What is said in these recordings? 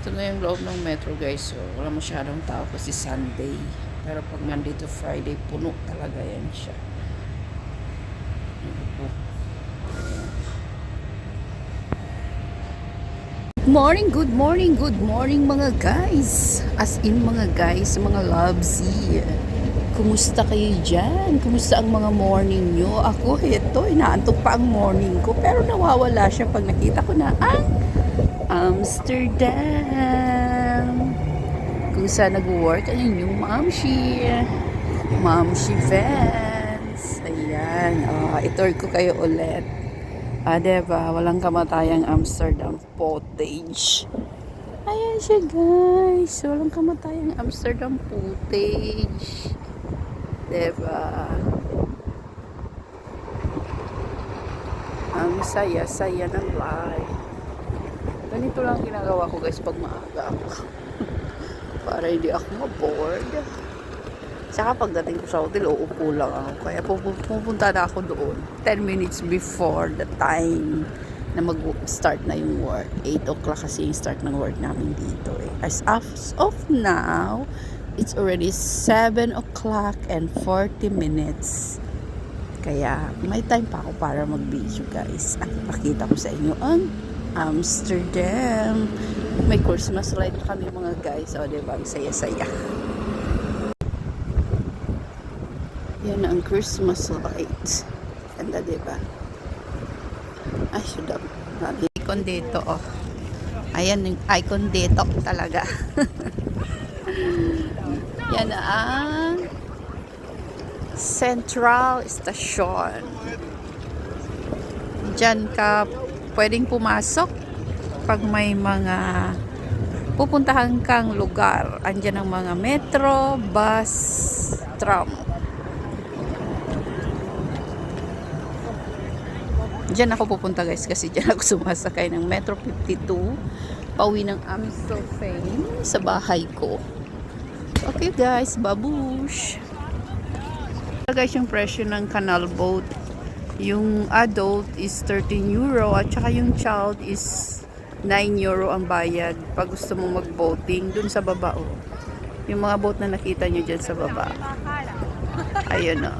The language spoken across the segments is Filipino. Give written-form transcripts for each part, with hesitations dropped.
Ito na yung loob ng metro guys. So, wala masyadong tao kasi Sunday. Pero pag Monday to Friday, puno talaga yan siya. Good morning mga guys. As in mga guys, mga lovesy. Kumusta kayo dyan? Kumusta ang mga morning nyo? Ako, eto, inaantok pa ang morning ko. Pero nawawala siya pag nakita ko na ang Amsterdam. Kung saan nag-work ang inyong Mamshi Vans. Ayan. Itour ko kayo ulit. Diba? Walang kamatayang Amsterdam Pottage. Ayan siya guys. Walang kamatayang Amsterdam Pottage. Diba? Ang saya-saya ng life. Ganito lang ginagawa ko guys pag maaga ako. Para hindi ako ma-bored. Saka pagdating ko sa hotel, uupo lang ako. Kaya pupunta na ako doon 10 minutes before the time na mag-start na yung work. 8 o'clock kasi yung start ng work namin dito eh. As of now, it's already 7 o'clock and 40 minutes. Kaya may time pa ako para mag-video guys. At ipakita ko sa inyo ang Amsterdam. May Christmas light kami mga guys. O diba? Ang saya-saya. Yan ang Christmas light. Ganda diba? Ay, should have. Icon dito oh. Ayan yung icon dito talaga. Yan ang Central Station. Diyan ka pwedeng pumasok pag may mga pupuntahan kang lugar. Andyan ang mga metro, bus, tram. Diyan ako pupunta guys kasi diyan ako sumasakay ng Metro 52 pauwi ng Amstelveen sa bahay ko. Okay guys, babush. Guys, yung presyo ng canal boat, yung adult is 13 euro at saka yung child is 9 euro ang bayad pag gusto mo mag-boating dun sa baba oh. Yung mga boat na nakita nyo dyan sa baba, ayun oh.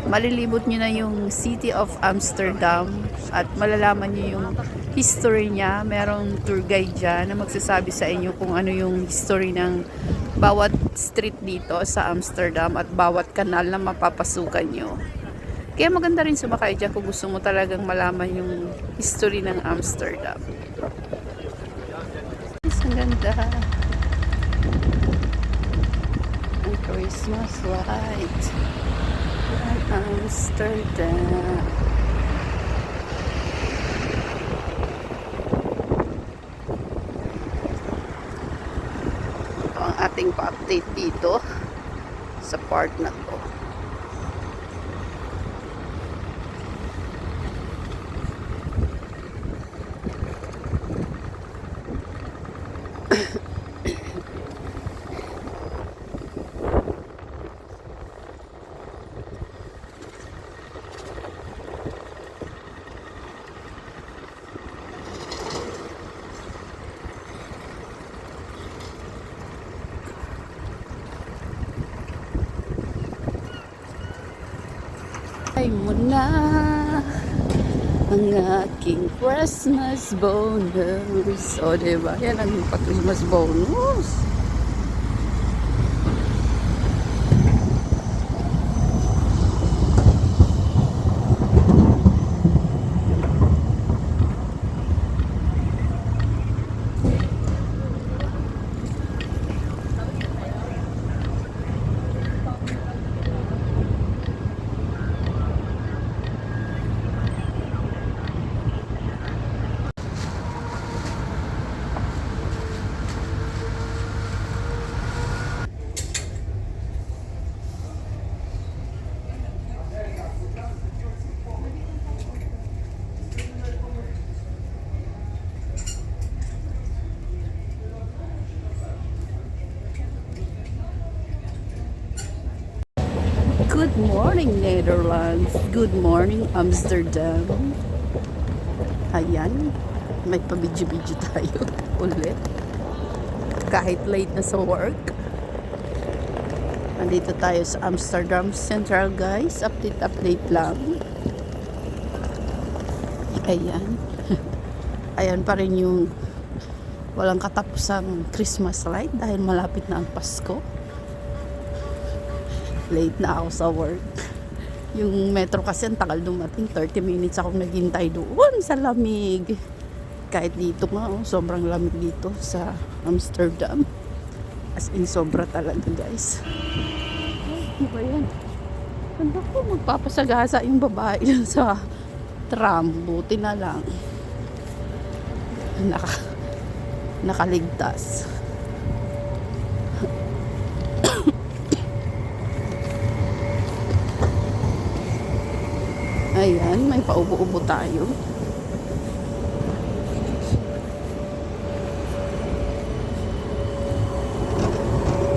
Malilibot nyo na yung City of Amsterdam at malalaman nyo yung history niya. Merong tour guide dyan na magsasabi sa inyo kung ano yung history ng bawat street dito sa Amsterdam at bawat kanal na mapapasukan nyo. Kaya maganda rin sumakay dyan kung gusto mo talagang malaman yung history ng Amsterdam. Ang ganda. Ang Christmas light. Amsterdam. Ito ang ating pa-update dito sa part na to. Ay mo na ang aking Christmas bonus. O diba? Yan ang pa-Christmas bonus. Good morning, Netherlands. Good morning, Amsterdam. Ayan. may pabidyo-bidyo tayo ulit. Kahit late na sa work. Nandito tayo sa Amsterdam Central, guys. Update lang. Ayan. Ayan pa rin yung walang katapusang Christmas light dahil malapit na ang Pasko. Late na ako sa work. Yung metro kasi ang tagal dumating. 30 minutes akong naghintay doon sa lamig. Kahit dito nga, sobrang lamig dito sa Amsterdam. As in, sobra talaga, guys. Ano ba yan? Ganda ko, magpapasagasa yung babae dun sa tram. Buti na lang. Nakaligtas. Ayan, may paubo-ubo tayo.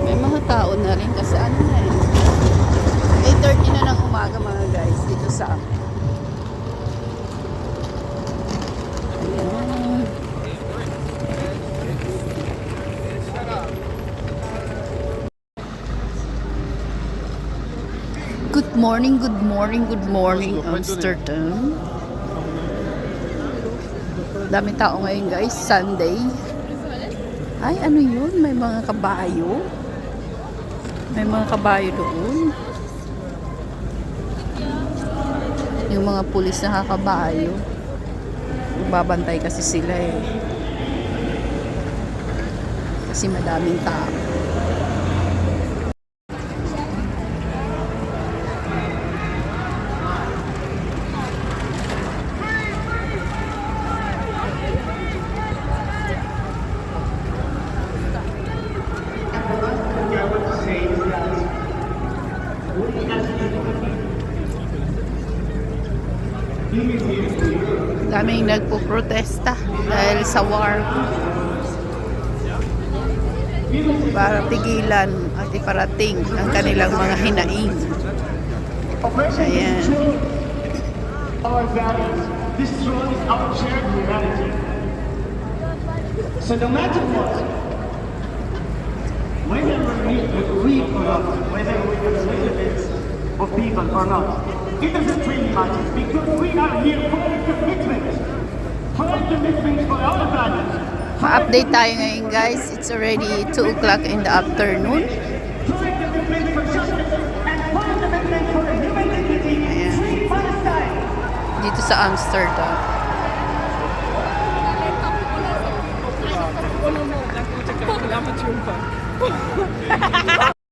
May mga tao na rin kasi ano na eh. 8:30 na ng umaga mga guys dito sa ayan. Good morning, good morning, good morning, Amsterdam. Dami tao ngayon guys, Sunday. Ay, ano yun? May mga kabayo. May mga kabayo doon. Yung mga pulis na kakabayo. Babantay kasi sila eh. Kasi madaming tao. Daming nagpo-protesta dahil sa war para pigilan at iparating ang kanilang mga hinaing. Ayan. Our values destroys our shared humanity. So no matter what, whether we or not, whether we are citizens of people or not, it doesn't really matter because we are here for a commitment for our values. Ma-update tayo ngayon guys. It's already 2 o'clock in the afternoon. For a commitment for justice and for a commitment for human dignity, free Palestine. Dito sa Amsterdam. Salamat yung pa.